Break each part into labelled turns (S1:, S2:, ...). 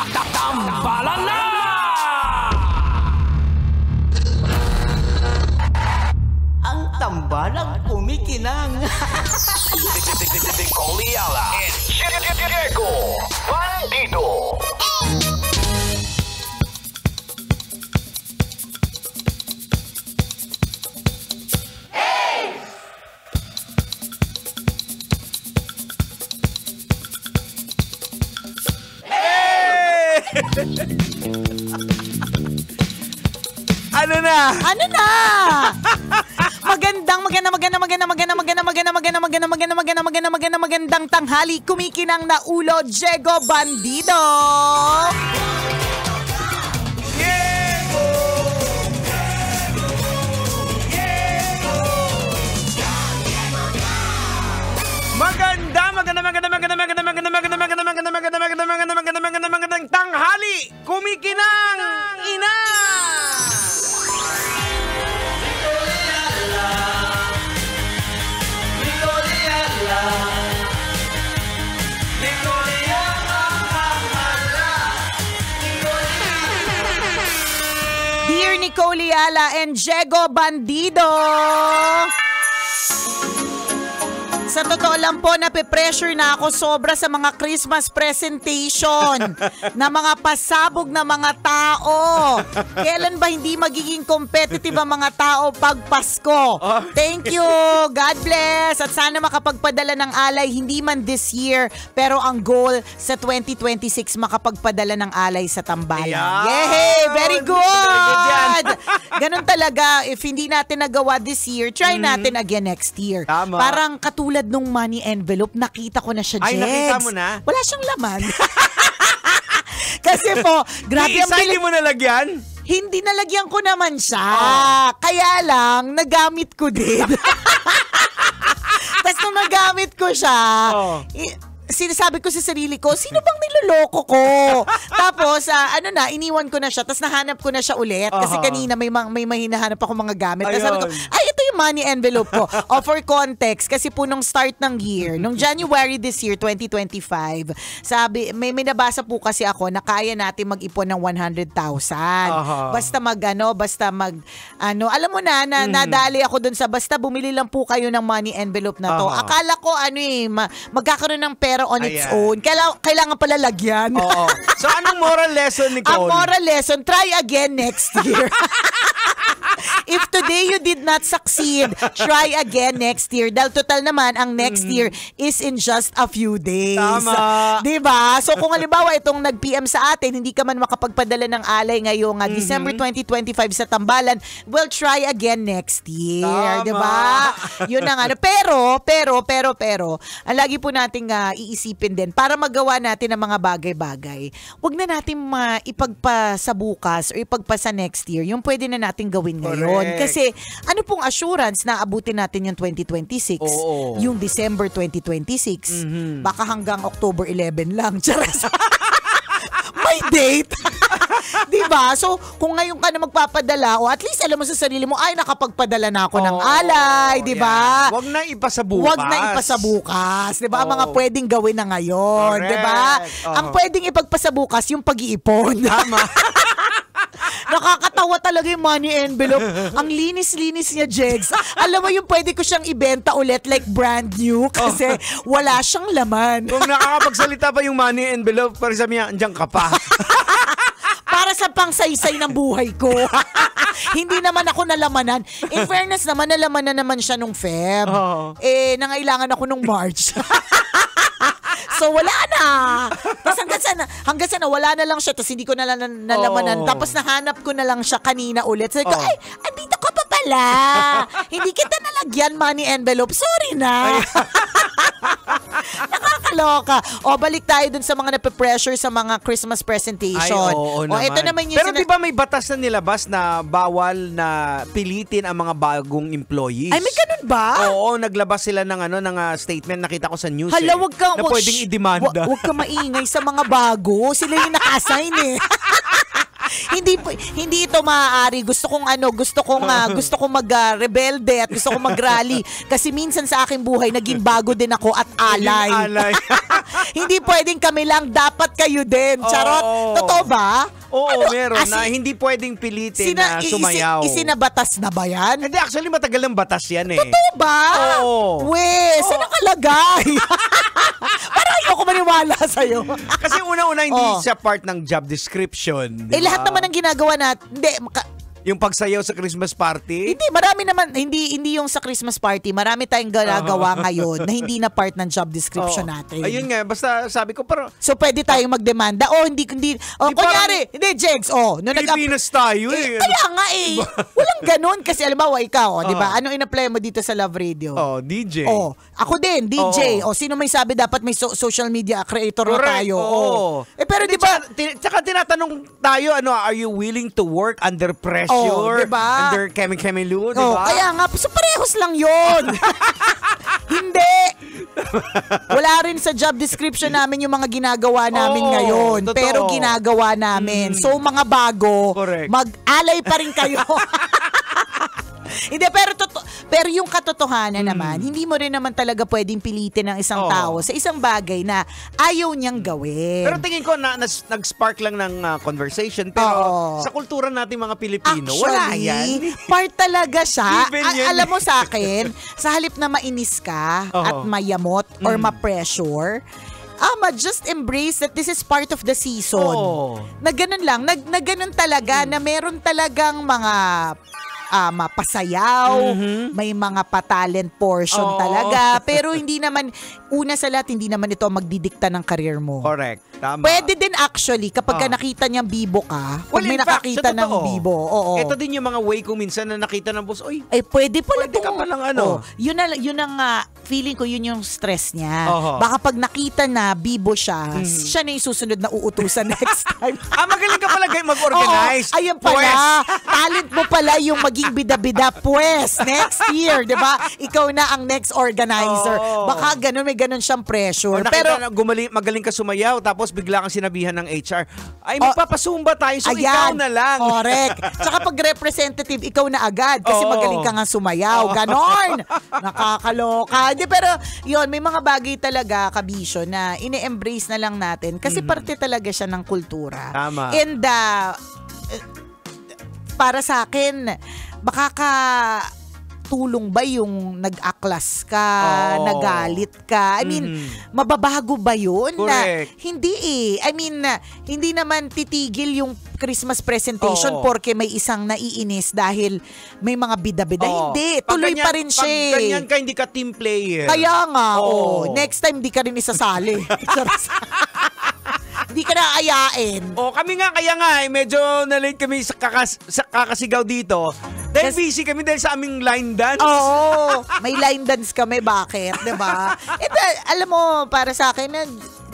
S1: Tambalan na!
S2: Ang tambalang kumikinang.
S1: Coliala and Diego Bandido.
S3: Ano na?
S4: Ano na? Magandang tanghali. Kumikinang na ulo, Diego Bandido.
S3: Magandang tanghali. Kumikinang ina. Dear
S4: Nicole Ayala and Diego Bandido. Sa totoo lang po, nape-pressure na ako sobra sa mga Christmas presentation na mga pasabog na mga tao. Kailan ba hindi magiging competitive ang mga tao pag Pasko? Thank you. God bless. At sana makapagpadala ng alay, hindi man this year, pero ang goal sa 2026, makapagpadala ng alay sa tambalan. Yay! Very good! Ganun talaga. If hindi natin nagawa this year, try natin again next year.
S3: Tama.
S4: Parang katulad nung money envelope, nakita ko na siya, Jegs.
S3: Ay, nakita mo na?
S4: Wala siyang laman. Kasi po, grabe ang
S3: hindi mo nalagyan?
S4: Hindi, nalagyan ko naman siya. Kaya lang, nagamit ko din. Tapos nung nagamit ko siya, sinasabi ko sa sarili ko, sino bang niloloko ko? Tapos, iniwan ko na siya. Tapos nahanap ko na siya ulit. Kasi kanina may hinahanap ako mga gamit. Tapos sabi ko, ay, ito yung money envelope ko. For context, kasi po nung start ng year, nung January this year, 2025, sabi, may nabasa po kasi ako na kaya natin mag-ipon ng 100,000. Basta alam mo na, nadali ako dun sa, basta bumili lang po kayo ng money envelope na to. Akala ko, magkakaroon ng pera on its own. Kailangan pala lagyan.
S3: So, anong moral lesson, Nicole?
S4: Ang moral lesson, try again next year. If today you did not succeed, try again next year. Dahil total naman, ang next year is in just a few days.
S3: Tama.
S4: Diba? So kung halimbawa itong nag-PM sa atin, hindi ka man makapagpadala ng alay ngayong December 2025 sa tambalan, we'll try again next year.
S3: Tama.
S4: Diba? Yun ang ano. Pero, ang lagi po nating iisipin din, para magawa natin ang mga bagay-bagay, wag na natin ipagpasabukas o ipagpasa next year yung pwede na natin gawin ngayon. Kasi ano pong assurance na abutin natin yung 2026? Yung December 2026. Baka hanggang October 11 lang. Charas. May date. Diba? So, kung ngayon ka na magpapadala, o at least alam mo sa sarili mo, ay, nakapagpadala na ako ng alay. Diba?
S3: Wag na ipasabukas.
S4: Wag na ipasabukas. Diba? Ang mga pwedeng gawin na ngayon.
S3: Correct.
S4: Diba? Ang pwedeng ipagpasabukas, yung pag-iipon.
S3: Tama.
S4: Nakakatawa talaga yung money envelope. Ang linis-linis niya, Jegs. Alam mo yung pwede ko siyang ibenta ulit like brand new kasi wala siyang laman.
S3: Kung nakakapagsalita pa yung money envelope, para sabi niya, andyan ka pa.
S4: Para sa pangsaysay ng buhay ko. Hindi naman ako nalamanan. In fairness naman, nalamanan naman siya nung Feb. Nangailangan ako nung March. So, wala na. Tapos hanggang sa wala na lang siya. Tapos hindi ko na nalamanan. Tapos nahanap ko na lang siya kanina ulit. Sabi ko, ay, andito ka pa pala. Hindi kita nalagyan money envelope. Sorry na. Nakakaloka. Balik tayo dun sa mga nape-pressure sa mga Christmas presentation. Ito naman yung
S3: pero di ba may batas na nilabas na bawal na pilitin ang mga bagong employees?
S4: Ay, may ganun ba?
S3: Oo, naglabas sila ng statement, nakita ko sa news.
S4: Hala, wag ka,
S3: na pwedeng i-demanda.
S4: Wag ka maingay sa mga bago. Sila yung naka-assign eh. Hindi ito maaari. Gusto kong mag-rebelde at gusto kong mag-rally kasi minsan sa aking buhay naging bago din ako at alay. Hindi pwedeng kami lang, dapat kayo din. Charot. Totoo ba?
S3: Oo, meron na hindi pwedeng pilitin na sumayaw.
S4: Isinabatas na ba yan?
S3: Hindi, actually matagal ng batas yan eh.
S4: Totoo ba?
S3: Oo.
S4: Saan nakalagay? Parang ayoko maniwala sa'yo.
S3: Kasi una-una hindi siya part ng job description.
S4: Lahat naman ang ginagawa natin. Hindi,
S3: yung pagsayaw sa Christmas party?
S4: Hindi, marami naman, hindi yung sa Christmas party, marami tayong ginagawa ngayon na hindi na part ng job description natin.
S3: Ayun nga, basta sabi ko, pero...
S4: So, pwede tayong magdemanda. Kunyari, hindi, Jegs,
S3: Pilipinas tayo eh.
S4: Kaya nga eh. Walang ganun. Kasi alam mo, ikaw, di ba? Anong in-apply mo dito sa Love Radio?
S3: DJ.
S4: Ako din, DJ. Sino may sabi dapat may social media creator na tayo? Pero di ba?
S3: Tsaka tinatanong tayo, are you willing to work under pressure?
S4: Diba?
S3: Under Kemi-Kemi-Lu, diba?
S4: Kaya nga, so parehos lang yun. Hindi. Wala rin sa job description namin yung mga ginagawa namin ngayon.
S3: Totoo.
S4: Pero ginagawa namin. So, mga bago,
S3: correct,
S4: mag-alay pa rin kayo. Hindi, pero yung katotohanan naman, hindi mo rin naman talaga pwedeng pilitin ng isang tao sa isang bagay na ayaw niyang gawin.
S3: Pero tingin ko nag-spark lang ng conversation. Pero sa kultura nating mga Pilipino, wala yan.
S4: Part talaga siya.
S3: Alam
S4: mo sa akin, sa halip na mainis ka at mayamot or ma-pressure, just embrace that this is part of the season. Na ganun lang, na ganun talaga, na meron talagang mga mapasayaw, may mga pa-talent portion talaga. Pero hindi naman, una sa lahat, hindi naman ito magdidikta ng career mo.
S3: Correct. Tama.
S4: Pwede din actually, kapag nakita niyang bibo ka, pag may nakakita ng bibo.
S3: Ito din yung mga way ko minsan na nakita ng boss,
S4: pwede pala
S3: ka palang
S4: yun ang feeling ko, yun yung stress niya. Baka pag nakita na bibo siya, siya na yung susunod na uutusan next time.
S3: Magaling ka pala mag-organize.
S4: Ayun pala. Talent mo pala yung maging bida-bida. Next year, di ba? Ikaw na ang next organizer. Baka ganun, may ganun siyang pressure.
S3: Pero magaling ka sumayaw, tapos bigla kang sinabihan ng HR, magpapasumba tayo, so ikaw na lang.
S4: Correct. Tsaka pag representative, ikaw na agad kasi magaling ka nga sumayaw. Ganon. Nakakaloka. Pero yun, may mga bagay talaga, kabisyo, na ine-embrace na lang natin kasi parte talaga siya ng kultura.
S3: Tama.
S4: And para sa akin, tulong ba yung nag-aklas ka, nagalit ka? I mean, mababago ba yun?
S3: Correct.
S4: Hindi hindi naman titigil yung Christmas presentation porque may isang naiinis dahil may mga bida-bida. Hindi, tuloy pa rin siya.
S3: Pag ganyan ka, hindi ka team player.
S4: Kaya nga, next time di ka rin isasali. Hindi ka na ayain.
S3: Kami nga, kaya nga, medyo na-late kami sa kakasigaw dito. Dahil busy kami dahil sa aming line dance.
S4: May line dance kami. Bakit? Diba? Alam mo, para sa akin,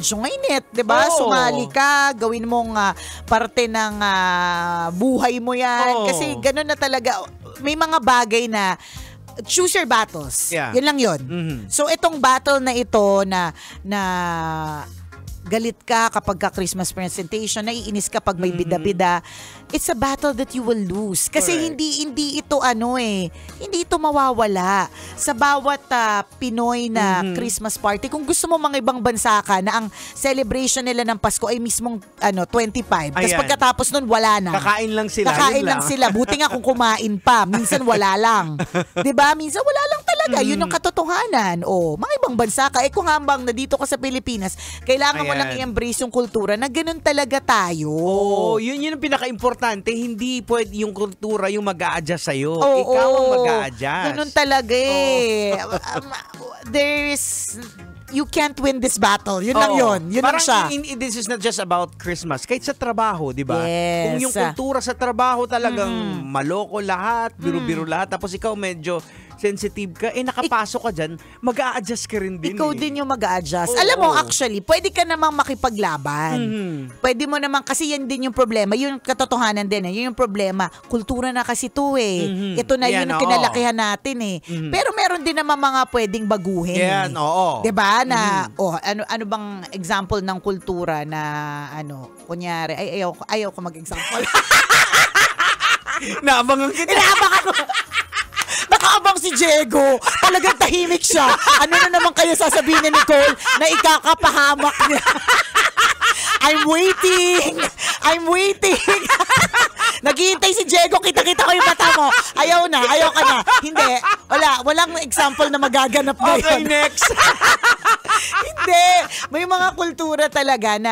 S4: join it, diba? Sumali ka, gawin mong parte ng buhay mo yan. Kasi gano'n na talaga. May mga bagay na choose your battles.
S3: Yeah.
S4: Yun lang yun. So, itong battle na ito na galit ka kapag ka Christmas presentation, naiinis ka pag may bida-bida, it's a battle that you will lose. Kasi hindi ito hindi ito mawawala. Sa bawat Pinoy na Christmas party, kung gusto mo mga ibang bansa ka na ang celebration nila ng Pasko ay mismong 25. Tapos pagkatapos nun, wala na.
S3: Kakain lang sila.
S4: Kakain lang sila. Buti nga kung kumain pa. Minsan wala lang. 'Di ba? Minsan wala lang talaga. Yun ang katotohanan. Mga ibang bansa ka. Kung hambang na dito ka sa Pilipinas, kailangan mo lang i-embrace yung kultura na ganun talaga tayo.
S3: Yun ang pinaka-importante. Hindi pwede yung kultura yung mag-a-adjust sa'yo. Ikaw ang mag-a-adjust.
S4: Ganun talaga you can't win this battle. Yun lang yun. Yun lang siya.
S3: This is not just about Christmas. Kahit sa trabaho, di ba?
S4: Yes.
S3: Kung yung kultura sa trabaho talagang maloko lahat, biro-biro lahat, tapos ikaw medyo sensitive ka, nakapasok ka dyan, mag-a-adjust ka rin din.
S4: Ikaw din yung mag-a-adjust.
S3: Oo.
S4: Alam mo, actually, pwede ka namang makipaglaban. Pwede mo naman, kasi yan din yung problema. Yun katotohanan din. Yun yung problema. Kultura na kasi to Ito na yun
S3: Yan,
S4: ang
S3: oo.
S4: kinalakihan natin Pero meron din naman mga pwedeng baguhin.
S3: Yan, oo.
S4: Diba? Na, ano bang example ng kultura na, kunyari, ayaw ko mag-example.
S3: Naabangan kita.
S4: Inaabangan ko. Nakaabang si Diego. Talagang tahimik siya. Ano na naman kaya sasabihin ni Nicole na ikakapahamak niya? I'm waiting. Naghihintay si Diego. Kita-kita ko yung mata mo. Ayaw ka na. Hindi. Walang example na magaganap na
S3: Okay,
S4: yun.
S3: next.
S4: Hindi. May mga kultura talaga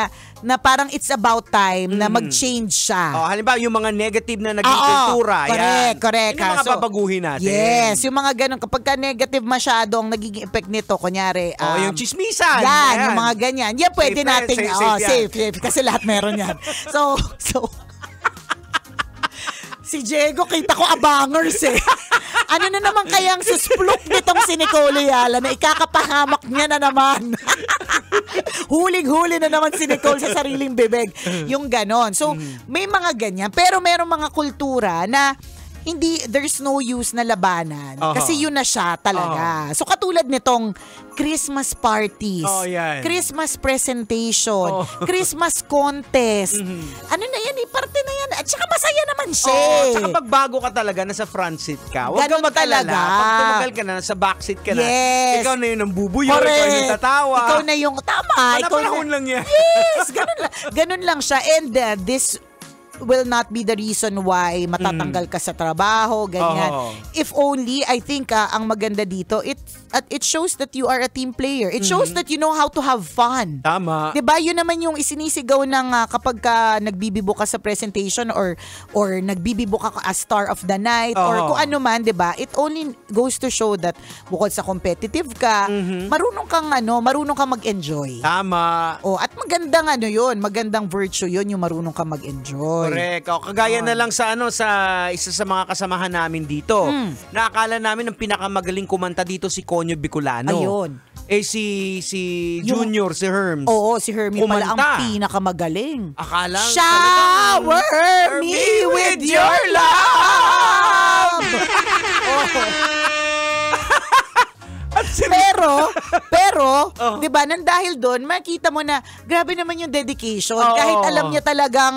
S4: na parang it's about time na mag-change siya.
S3: Halimbawa, yung mga negative na naging kultura.
S4: Correct.
S3: Yung mga
S4: So,
S3: babaguhin natin.
S4: Yes, yung mga ganun. Kapag ka negative masyado ang nagiging effect nito, kunyari,
S3: yung chismisan.
S4: yan, yung mga ganyan. Yan, pwede
S3: Safe,
S4: nating,
S3: safe
S4: safe. Kasi lahat meron yan. So, si Diego, kita ko abangers Ano na naman kayang susplok nitong si Nicole Ayala na ikakapahamak niya na naman. Huling-huli na naman si Nicole sa sariling bibig. Yung ganon. So, may mga ganyan. Pero merong mga kultura na there's no use na labanan. Kasi yun na siya talaga. So, katulad nitong Christmas parties, Christmas presentation, Christmas contest. Ano na yan, parte na yan. At saka masaya naman siya.
S3: Tsaka pag bago ka talaga, nasa front seat ka. Huwag
S4: Ganun
S3: kang mag-alala.
S4: talaga.
S3: Pag tumagal ka na, nasa back seat ka na.
S4: Yes.
S3: Ikaw na yun ang bubuyo. Ikaw yung tatawa.
S4: Ikaw na yung tama.
S3: Panahon lang yan.
S4: Yes, ganun lang siya. And this will not be the reason why matatanggal ka sa trabaho, ganyan. If only, I think ang maganda dito, it shows that you are a team player. It shows that you know how to have fun.
S3: Tama.
S4: 'Di ba? Yun naman yung isinisigaw ng kapag ka nagbibibo ka sa presentation or nagbibibo ka as star of the night or kung ano man, 'di ba? It only goes to show that bukod sa competitive ka, marunong kang mag-enjoy.
S3: Tama.
S4: At magandang virtue yun, yung marunong kang mag-enjoy.
S3: Correct. Kagaya na lang sa isa sa mga kasamahan namin dito. Naakala namin ang pinakamagaling kumanta dito si Conyo Bicolano.
S4: Ayun.
S3: Si Junior, si Herms.
S4: Oo, si Hermie pala
S3: kumanta.
S4: ang pinakamagaling.
S3: Akala
S4: Shower me with your love! Pero, 'di ba, nang dahil doon, makita mo na grabe naman yung dedication. Kahit alam niya talagang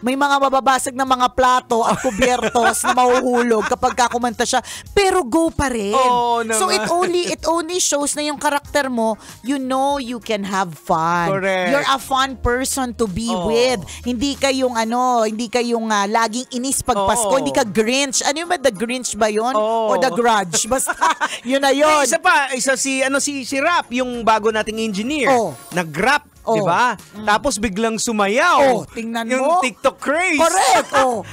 S4: may mga mababasag na mga plato at kubyertos na mahuhulog kapag kakumanta siya, pero go pa rin. So it only shows na yung karakter mo, you know you can have fun.
S3: Correct.
S4: You're a fun person to be with. Hindi kayong laging inis pag Pasko, hindi ka Grinch. Ano yung The Grinch ba 'yon? O The Grudge? Basta yun na yun.
S3: Isa si Rap, yung bago nating engineer. Nag-rap, di ba? Tapos biglang sumayaw.
S4: Tingnan
S3: yung
S4: mo.
S3: TikTok craze.
S4: Correct.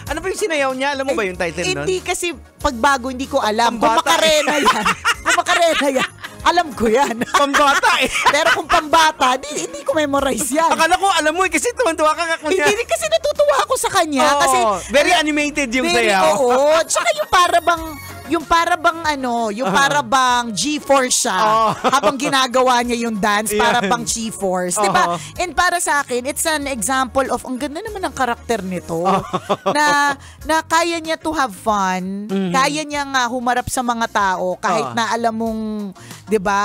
S3: Ano ba yung sinayaw niya? Alam mo ba yung title nun?
S4: Hindi kasi pagbago, hindi ko alam. Kung
S3: Pambata
S4: makarena yan. Alam ko yan.
S3: Pambata
S4: Pero kung pambata, hindi ko memorize yan.
S3: Akala ko, alam mo kasi tuwan-tuwa ka kunya.
S4: Hindi kasi natutuwa ako sa kanya. Kasi
S3: very animated yung sayaw.
S4: Oo. Tsaka yung para bang G-Force siya. Habang ginagawa niya yung dance, para bang G-Force. Diba? And para sa akin, it's an example of, ang ganda naman ng karakter nito. Na kaya niya to have fun. Kaya niya nga humarap sa mga tao kahit na alam mong, diba?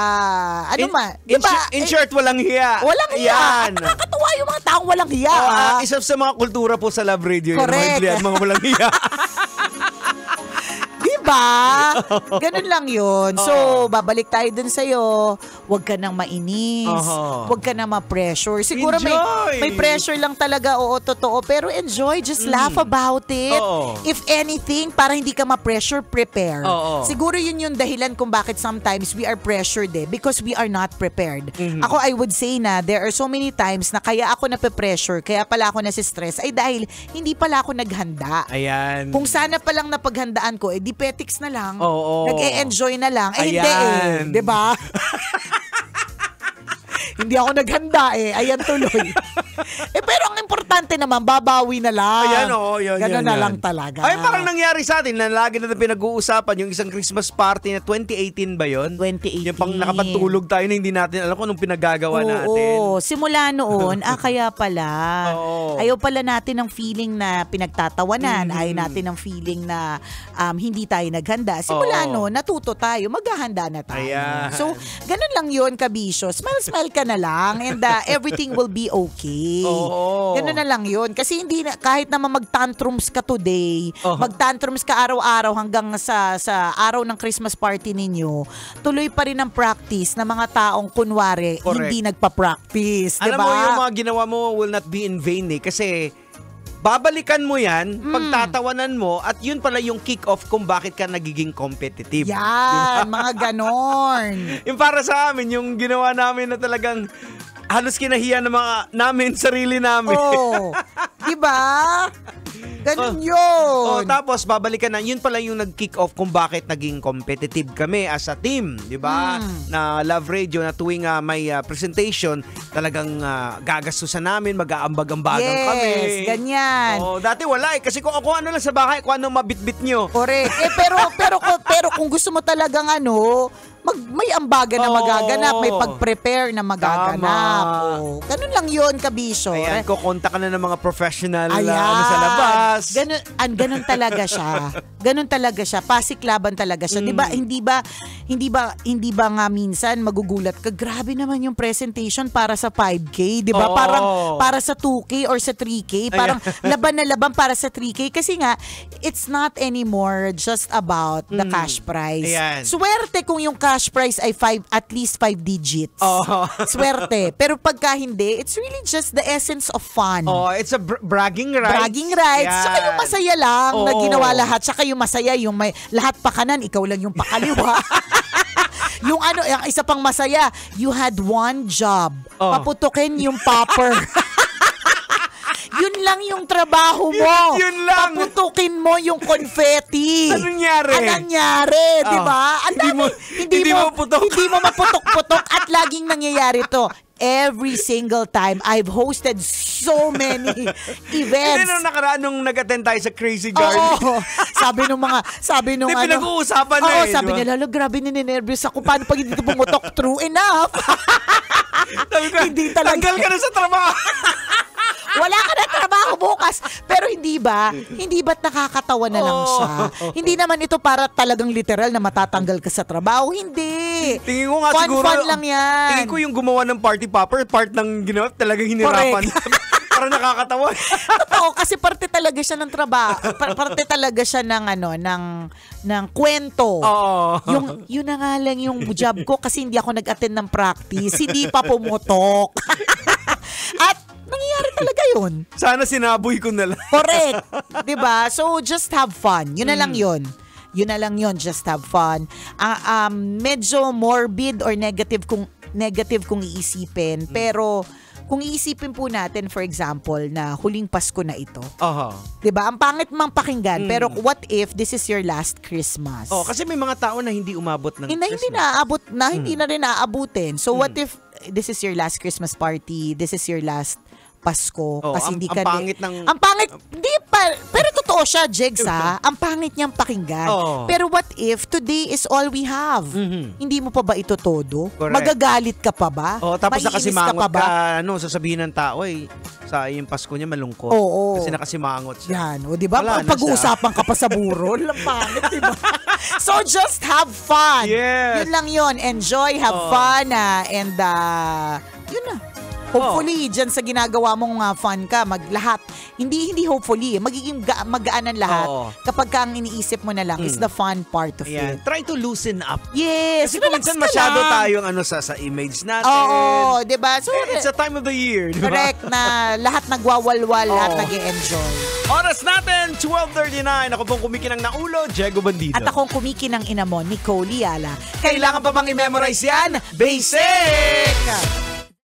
S3: In short, walang hiya.
S4: Walang hiya.
S3: Yan.
S4: At nakakatuwa yung mga taong walang hiya.
S3: Isa sa mga kultura po sa Love Radio.
S4: Correct.
S3: Yung mga walang hiya.
S4: Diba? Ganun lang yun. So, babalik tayo dun sa'yo. Huwag ka nang mainis. Huwag ka nang ma-pressure. Siguro may pressure lang talaga. Oo, totoo. Pero enjoy. Just laugh about it. If anything, para hindi ka ma-pressure, prepare. Siguro yun yung dahilan kung bakit sometimes we are pressured because we are not prepared. Ako, I would say na there are so many times na kaya ako nape-pressure, kaya pala ako nasi-stress, ay dahil hindi pala ako naghanda.
S3: Ayan.
S4: Kung sana palang napaghandaan ko, di petics na lang.
S3: Oo.
S4: Nag-e-enjoy na lang.
S3: Ayan.
S4: Hindi diba? Hindi ako naghanda Ayan tuloy. Pero ang importante naman, babawi na lang.
S3: Ayan, yun.
S4: Ganun na
S3: yan.
S4: lang talaga.
S3: Ay, parang nangyari sa atin na lagi natin pinag-uusapan yung isang Christmas party na 2018 ba yun?
S4: 2018.
S3: Yung pang nakapatulog tayo na hindi natin alam kung anong pinagagawa natin.
S4: Oo, simula noon, kaya pala.
S3: Oo.
S4: Ayaw pala natin ng feeling na pinagtatawanan. Ayaw natin ng feeling na hindi tayo naghanda. Simula noon, natuto tayo, maghahanda na tayo.
S3: Ayan.
S4: So, ganun lang yun, kabisyo. Smile ka na lang and everything will be okay.
S3: Oo.
S4: Ganun na lang yun. Kasi hindi na, kahit naman mag-tantrums ka today, mag-tantrums ka araw-araw hanggang sa araw ng Christmas party ninyo, tuloy pa rin ang practice ng mga taong kunwari
S3: Correct.
S4: hindi nagpa-practice.
S3: Alam
S4: diba?
S3: mo, yung mga ginawa mo will not be in vain kasi babalikan mo yan, pagtatawanan mo, at yun pala yung kick-off kung bakit ka nagiging competitive.
S4: Yan, mga ganon.
S3: Yung para sa amin, yung ginawa namin na talagang halos kinahiya ng mga namin, sarili namin.
S4: Oh, diba? Ganun yun.
S3: Tapos babalikan na, yun pala yung nag-kick off kung bakit naging competitive kami as a team, di ba? Na Love Radio na tuwing may presentation, talagang gagastusan namin, mag-aambag-ambagan kami.
S4: Yes, ganyan.
S3: Dati wala kasi kung ano lang sa bahay, kung ano mabitbit nyo.
S4: Correct. Pero kung gusto mo talagang may ambagan na magaganap, may pag-prepare na magaganap. Ganun lang yun, kabisyo.
S3: Ayan, kukonta ka na ng mga professional
S4: Ayan.
S3: sa labas.
S4: Ganun talaga siya. Ganun talaga siya. Pasiklaban talaga siya. 'Di ba? Hindi ba nga minsan magugulat ka, grabe naman yung presentation para sa 5K, 'di ba? Parang para sa 2K or sa 3K, parang laban na laban para sa 3K kasi nga it's not anymore just about the cash prize.
S3: Ayan.
S4: Swerte kung yung cash prize ay at least 5 digits. Swerte. Pero pagka hindi, it's really just the essence of fun.
S3: It's a bragging rights.
S4: Bragging rights.
S3: Yan.
S4: Saka yung masaya lang na ginawa lahat. Saka yung masaya, yung may lahat pa kanan, ikaw lang yung pakaliwa. yung isa pang masaya, you had one job. Paputukin yung popper. Yun lang yung trabaho mo.
S3: Yun lang.
S4: Paputukin mo yung confetti.
S3: Anong nangyari?
S4: Di ba? Hindi mo maputok-putok at laging nangyayari to. Every single time, I've hosted so many events.
S3: Hindi nung nakaraan nung nag-attend tayo sa Crazy Garden.
S4: Oo. Sabi nung
S3: Hindi, pinag-uusapan na
S4: sabi
S3: diba?
S4: nila, lalo, grabe ninenervyos ako. Paano pag hindi ito pumutok? True enough.
S3: Sabi ko,
S4: Hindi talaga.
S3: tanggal ka na sa trabaho.
S4: Wala ka na trabaho bukas. Pero hindi ba't nakakatawa na lang siya? Hindi naman ito para talagang literal na matatanggal ka sa trabaho. Hindi.
S3: Tingin ko nga siguro.
S4: Fun lang yan.
S3: Tingin ko yung gumawa ng party popper, part ng ginawa, talagang hinirapan. Para nakakatawa.
S4: Totoo, kasi parte talaga siya ng trabaho. Parte talaga siya ng kwento. Yun na nga lang yung job ko kasi hindi ako nag-attend ng practice. Hindi pa pumutok. At nangyayari talaga yun.
S3: Sana sinaboy ko na lang.
S4: Correct. 'Di ba? So just have fun. Yun na lang yun. Yun na lang yun, just have fun. Medyo morbid or negative kung iisipin, pero kung iisipin po natin, for example, na huling Pasko na ito. 'Di ba? Ang pangit mang pakinggan, pero what if this is your last Christmas?
S3: Kasi may mga tao na hindi umabot ng
S4: Hindi
S3: Christmas.
S4: naaabot na, hindi na rin naaabutin. So what if this is your last Christmas party, this is your last Pasko, kasi hindi ka... Ang pangit, hindi pa, pero totoo siya, Jegs, ha? Ang pangit niyang pakinggan. Pero what if today is all we have? Hindi mo pa ba ito todo?
S3: Correct.
S4: Magagalit ka pa ba?
S3: Tapos
S4: Maiinis
S3: nakasimangot
S4: pa ba?
S3: sasabihin ng tao, sa yung Pasko niya malungkot. Kasi nakasimangot siya.
S4: Yan, o diba?
S3: Wala na
S4: Pag-uusapan ka pa sa burol, ang pangit, diba? So just have fun.
S3: Yes.
S4: Yun lang yun. Enjoy, have fun, and yun na. Hopefully, dyan sa ginagawa mong fun ka, maglahat. Hindi hopefully, magiging magaanan lahat kapag ka ang iniisip mo na lang is the fun part of it.
S3: Try to loosen up.
S4: Yes,
S3: Kasi minsan masyado tayong sa image natin.
S4: Oo, diba? So,
S3: it's a time of the year, diba?
S4: Correct na lahat nagwawalwal, lahat nag-e-enjoy.
S3: Oras natin, 12:39. Ako pong kumikinang na ulo, Diego Bandido.
S4: At akong kumikinang inamon, Nicole Liala.
S3: Kailangan pa bang i-memorize yan? Basic!